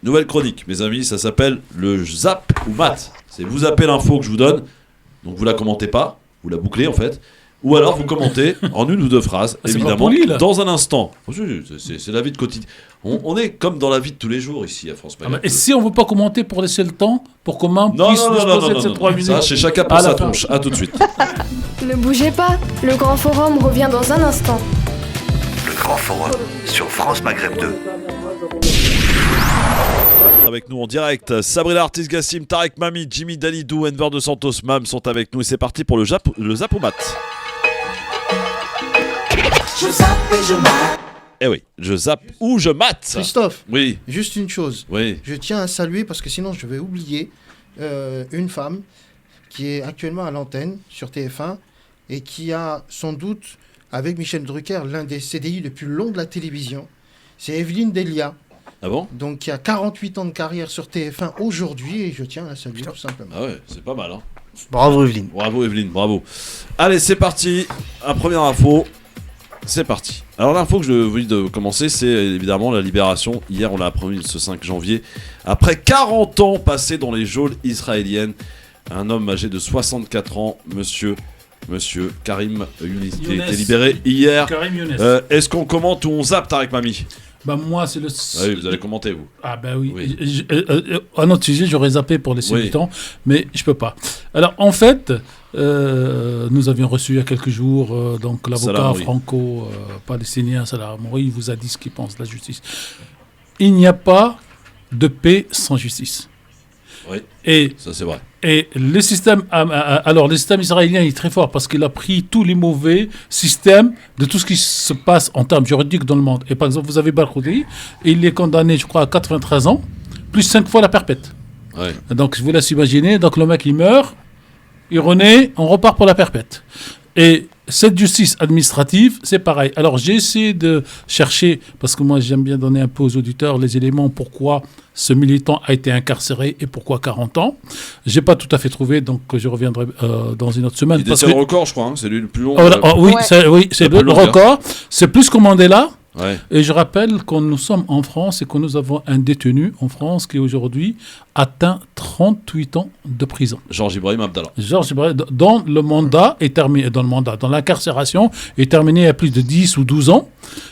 Nouvelle chronique, mes amis, ça s'appelle le Zap ou Mat. C'est vous zappez l'info que je vous donne, donc vous la commentez pas, vous la bouclez en fait, ou alors vous commentez en une ou deux phrases, évidemment, poli, dans un instant. C'est la vie de quotidien. On est comme dans la vie de tous les jours ici à France Maghreb. Et si on veut pas commenter pour laisser le temps, pour que Mam puisse disposer de ces 3 minutes. Ça, chez chacun pour sa tronche. À tout de suite. Ne bougez pas, le Grand Forum revient dans un instant. Le Grand Forum sur France Maghreb 2. Avec nous en direct, Sabrina Artis Gassim, Tarek Mami, Jimmy Dalidou, Enver de Santos, Mam sont avec nous et c'est parti pour le Zap ou Mat. Je zappe et je mate. Eh oui, je zappe ou je mate. Christophe, oui. Juste une chose. Oui. Je tiens à saluer, parce que sinon je vais oublier, une femme qui est actuellement à l'antenne sur TF1 et qui a sans doute, avec Michel Drucker, l'un des CDI les plus longs de la télévision. C'est Evelyne Delia. Ah bon ? Donc qui a 48 ans de carrière sur TF1 aujourd'hui et je tiens à la saluer tout simplement. Ah ouais, c'est pas mal. Hein. Bravo Evelyne. Bravo Evelyne, bravo. Allez, c'est parti. Un premier info. C'est parti. Alors l'info que je vous dis de commencer, c'est évidemment la libération. Hier, on l'a appris ce 5 janvier. Après 40 ans passés dans les geôles israéliennes, un homme âgé de 64 ans, monsieur Karim Younes, qui a été libéré hier. Karim Younes. Est-ce qu'on commente ou on zappe, Tarek Mami ? Bah moi, c'est le... Ah oui, vous allez commenter, vous. Ah bah oui. Un autre sujet, j'aurais zappé pour laisser du temps, mais je peux pas. Alors, en fait, nous avions reçu il y a quelques jours donc l'avocat franco-palestinien Salah Hamouri. Il vous a dit ce qu'il pense de la justice. Il n'y a pas de paix sans justice. Oui, ça c'est vrai. Et le système israélien est très fort parce qu'il a pris tous les mauvais systèmes de tout ce qui se passe en termes juridiques dans le monde. Et par exemple, vous avez Barghoudi, il est condamné, je crois, à 93 ans, plus 5 fois la perpète. Ouais. Donc, je vous laisse imaginer, donc le mec, il meurt, il renaît, on repart pour la perpète. Et cette justice administrative, c'est pareil. Alors, j'ai essayé de chercher, parce que moi, j'aime bien donner un peu aux auditeurs les éléments pourquoi ce militant a été incarcéré et pourquoi 40 ans. Je n'ai pas tout à fait trouvé, donc je reviendrai dans une autre semaine. Il détient le record, je crois, hein, c'est lui le plus long. C'est le record. C'est plus que Mandela. Ouais. Et je rappelle que nous sommes en France et que nous avons un détenu en France qui aujourd'hui atteint 38 ans de prison. Georges Ibrahim Abdallah. Dont le mandat est terminé, dans l'incarcération est terminé il y a plus de 10 ou 12 ans,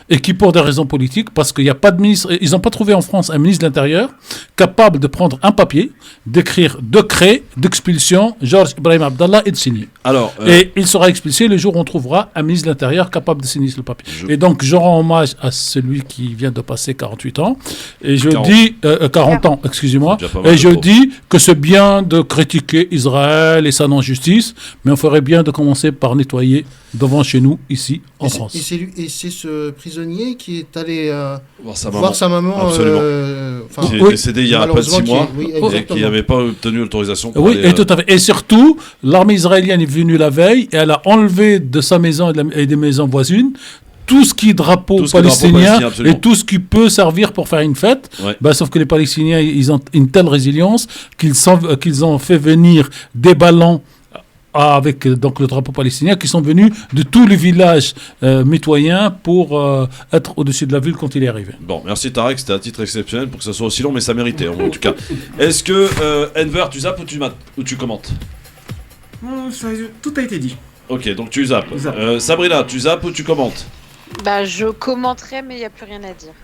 et qui pour des raisons politiques, parce qu'il n'y a pas de ministre, ils n'ont pas trouvé en France un ministre de l'Intérieur capable de prendre un papier, d'écrire décret d'expulsion Georges Ibrahim Abdallah et de signer. Alors, et il sera expulsé le jour où on trouvera un ministre de l'Intérieur capable de signer le papier. Et donc je rends hommage à celui qui vient de passer 48 ans, et je dis 40 ans, excusez-moi. Et je dis que c'est bien de critiquer Israël et sa non-justice, mais on ferait bien de commencer par nettoyer devant chez nous, ici, en France. Et c'est ce prisonnier qui est allé voir sa maman. Absolument. Qui est décédé il y a à peine 6 mois et qui n'avait pas obtenu l'autorisation pour aller, et tout à fait. Et surtout, l'armée israélienne est venue la veille et elle a enlevé de sa maison et des maisons voisines tout ce qui est drapeau palestinien et tout ce qui peut servir pour faire une fête. Ouais. Sauf que les Palestiniens, ils ont une telle résilience qu'ils ont fait venir des ballons avec donc le drapeau palestinien, qui sont venus de tous les villages mitoyens pour être au-dessus de la ville quand il est arrivé. Bon, merci Tarek, c'était à titre exceptionnel pour que ça soit aussi long, mais ça méritait en tout cas. Est-ce que Enver, tu zappes ou tu commentes ? Tout a été dit. Ok, donc tu zappes. Sabrina, tu zappes ou tu commentes ? Je commenterai, mais il n'y a plus rien à dire.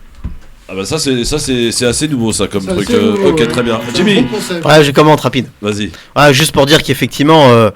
Ah bah ça c'est assez nouveau ça comme truc. Ok, très bien. Jimmy. Ouais, je commente rapide. Vas-y. Juste pour dire qu'effectivement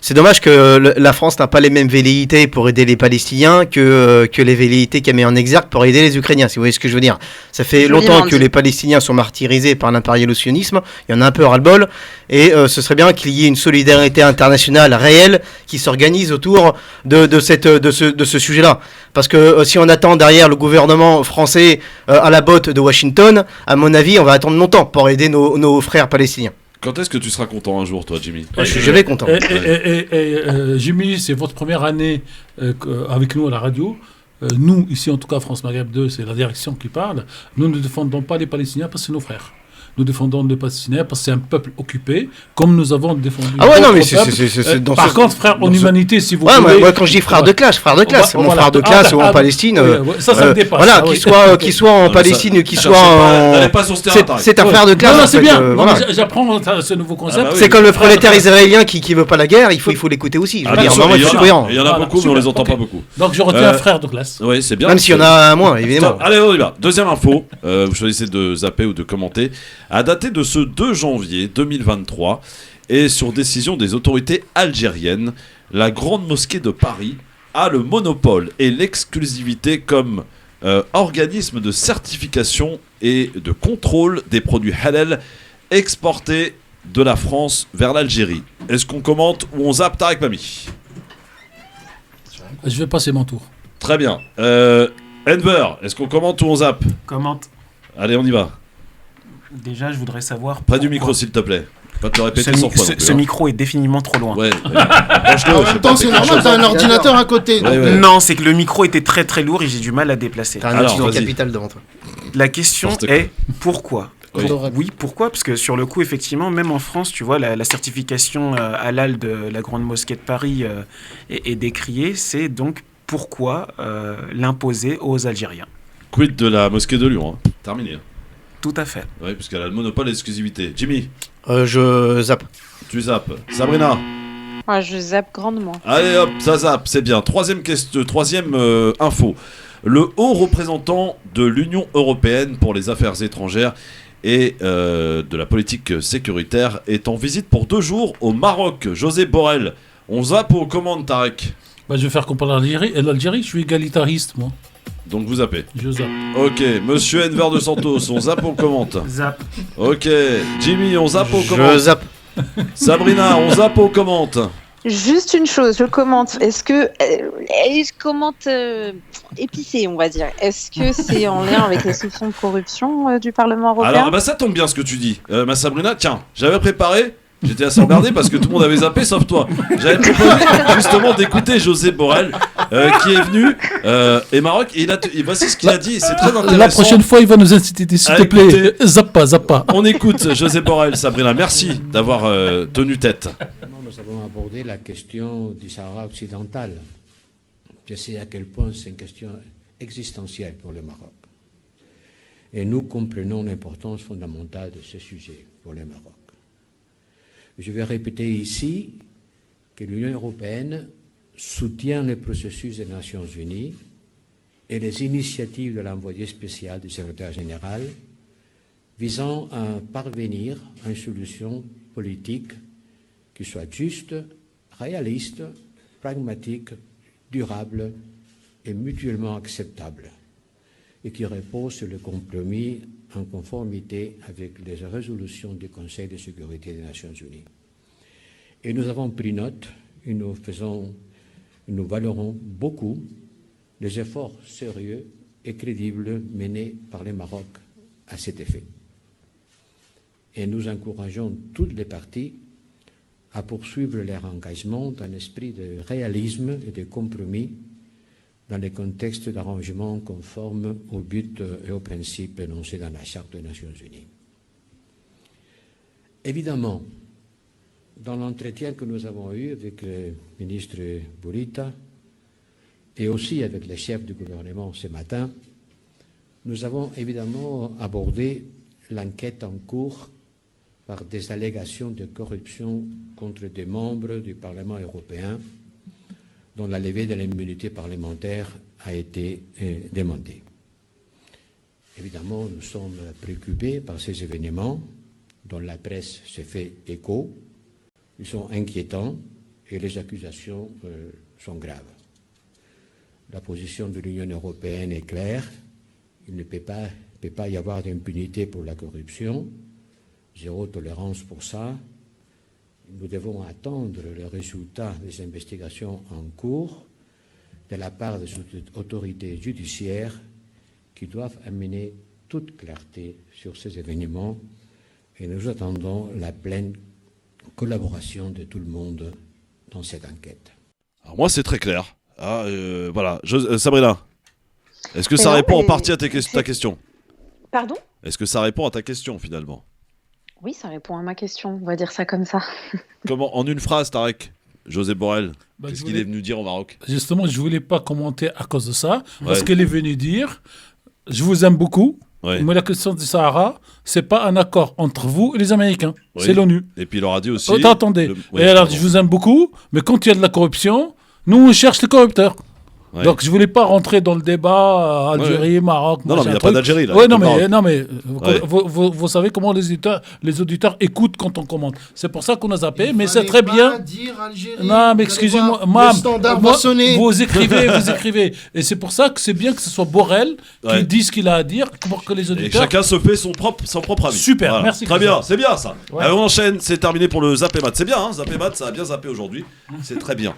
c'est dommage que la France n'a pas les mêmes velléités pour aider les Palestiniens que les velléités qu'elle met en exergue pour aider les Ukrainiens, si vous voyez ce que je veux dire. Ça fait longtemps que les Palestiniens sont martyrisés par l'impérialo-sionisme, il y en a un peu ras-le-bol, et ce serait bien qu'il y ait une solidarité internationale réelle qui s'organise autour de ce sujet-là. Parce que si on attend derrière le gouvernement français à la botte de Washington, à mon avis, on va attendre longtemps pour aider nos frères palestiniens. Quand est-ce que tu seras content un jour, toi, Jimmy ? Je suis jamais content. Jimmy, c'est votre première année avec nous à la radio. Nous, ici en tout cas, France Maghreb 2, c'est la direction qui parle. Nous ne défendons pas les Palestiniens parce que c'est nos frères. nous défendons les Palestiniens parce que c'est un peuple occupé, comme nous avons défendu. Ah ouais, non, mais par contre, frère, en humanité, si vous voulez. Moi, quand je dis frère de classe, mon frère de classe ou en Palestine. Ça me dépasse. Voilà, qu'il soit en Palestine ou qu'il soit en. C'est un frère de classe. Non, c'est bien. J'apprends ce nouveau concept. C'est comme le prolétaire israélien qui veut pas la guerre, il faut l'écouter aussi. Il y en a beaucoup, mais on les entend pas beaucoup. Donc je retiens un frère de classe. Oui, c'est bien. Même s'il y en a moins, évidemment. Allez, on y va. Deuxième info, vous choisissez de zapper ou de commenter. À dater de ce 2 janvier 2023, et sur décision des autorités algériennes, la Grande Mosquée de Paris a le monopole et l'exclusivité comme organisme de certification et de contrôle des produits halal exportés de la France vers l'Algérie. Est-ce qu'on commente ou on zappe, Tarek Mami? Je vais passer mon tour. Très bien. Enver, est-ce qu'on commente ou on zappe? Commente. Allez, on y va. Déjà, je voudrais savoir. Près du micro, s'il te plaît. Pas te le répéter 100 fois. Ce micro est définitivement trop loin. Ouais. En même temps, c'est normal, t'as un ordinateur à côté. Non, c'est que le micro était très très lourd et j'ai du mal à déplacer. T'as un outil capital devant toi. La question est pourquoi? Oui, pourquoi? Parce que sur le coup, effectivement, même en France, tu vois, la certification halal de la Grande Mosquée de Paris est décriée. C'est donc pourquoi l'imposer aux Algériens. Quid de la mosquée de Lyon, hein. Terminé. Tout à fait. Oui, puisqu'elle a le monopole et l'exclusivité. Jimmy? Je zappe. Tu zappes. Sabrina? Ouais, je zappe grandement. Allez hop, ça zappe, c'est bien. Troisième info. Le haut représentant de l'Union européenne pour les affaires étrangères et de la politique sécuritaire est en visite pour 2 jours au Maroc. José Borrell. On zappe ou on commande, Tarek? Je vais faire comme l'Algérie. L'Algérie, je suis égalitariste, moi. Donc vous zappez. Je zappe. Ok, monsieur Enver de Santos, on zappe ou on commente? Zappe. Ok, Jimmy, on zappe ou on commente? Je zappe. Sabrina, on zappe ou on commente? Juste une chose, je commente. Est-ce que je commente épicé, on va dire. Est-ce que c'est en lien avec les soupçons de corruption du Parlement européen? Alors, ça tombe bien ce que tu dis. Ma Sabrina, tiens, j'avais préparé. J'étais assez emmerdé parce que tout le monde avait zappé sauf toi. J'avais proposé justement d'écouter José Borrell qui est venu et Maroc et voici ce qu'il a dit. C'est très intéressant. La prochaine fois, il va nous inciter, s'il te plaît. Zappa. On écoute José Borrell, Sabrina. Merci d'avoir tenu tête. Nous avons abordé la question du Sahara occidental. Je sais à quel point c'est une question existentielle pour le Maroc. Et nous comprenons l'importance fondamentale de ce sujet pour le Maroc. Je vais répéter ici que l'Union européenne soutient le processus des Nations Unies et les initiatives de l'envoyé spécial du secrétaire général visant à parvenir à une solution politique qui soit juste, réaliste, pragmatique, durable et mutuellement acceptable et qui repose sur le compromis en conformité avec les résolutions du Conseil de sécurité des Nations Unies. Et nous avons pris note et nous valorons beaucoup les efforts sérieux et crédibles menés par le Maroc à cet effet. Et nous encourageons toutes les parties à poursuivre leur engagement dans un esprit de réalisme et de compromis dans le contexte d'arrangement conforme aux buts et aux principes énoncés dans la Charte des Nations Unies. Évidemment, dans l'entretien que nous avons eu avec le ministre Bourita et aussi avec les chefs du gouvernement ce matin, nous avons évidemment abordé l'enquête en cours par des allégations de corruption contre des membres du Parlement européen dont la levée de l'immunité parlementaire a été demandée. Évidemment, nous sommes préoccupés par ces événements dont la presse se fait écho. Ils sont inquiétants et les accusations sont graves. La position de l'Union européenne est claire. Il ne peut pas y avoir d'impunité pour la corruption. Zéro tolérance pour ça. Nous devons attendre le résultat des investigations en cours de la part des autorités judiciaires qui doivent amener toute clarté sur ces événements et nous attendons la pleine collaboration de tout le monde dans cette enquête. Alors moi c'est très clair. Voilà. Sabrina, est-ce que ça répond en partie à ta question? Pardon? Est-ce que ça répond à ta question finalement? Oui, ça répond à ma question, on va dire ça comme ça. Comment, en une phrase, Tarek, José Borrell, qu'est-ce qu'il est venu dire au Maroc? Justement, je ne voulais pas commenter à cause de ça, parce qu'il est venu dire « Je vous aime beaucoup ». Mais la question du Sahara, c'est pas un accord entre vous et les Américains, c'est l'ONU. Et puis il leur a dit aussi. Attendez. Et alors, je vous aime beaucoup, mais quand il y a de la corruption, nous on cherche les corrupteurs. Ouais. Donc je voulais pas rentrer dans le débat Algérie, Maroc. Non, mais il n'y a pas d'Algérie là. Ouais, non, mais vous savez comment les auditeurs écoutent quand on commente. C'est pour ça qu'on a zappé, mais c'est très bien. Dire Algérie, non, mais excusez-moi, vous écrivez. Et c'est pour ça que c'est bien que ce soit Borrell qui dise ce qu'il a à dire pour que les auditeurs. Et chacun se fait son propre avis. Super, voilà. Merci. Très bien, c'est bien ça. Ouais. Allez, on enchaîne, c'est terminé pour le Zappé Mat. C'est bien, hein, Zappé Mat, ça a bien zappé aujourd'hui. C'est très bien.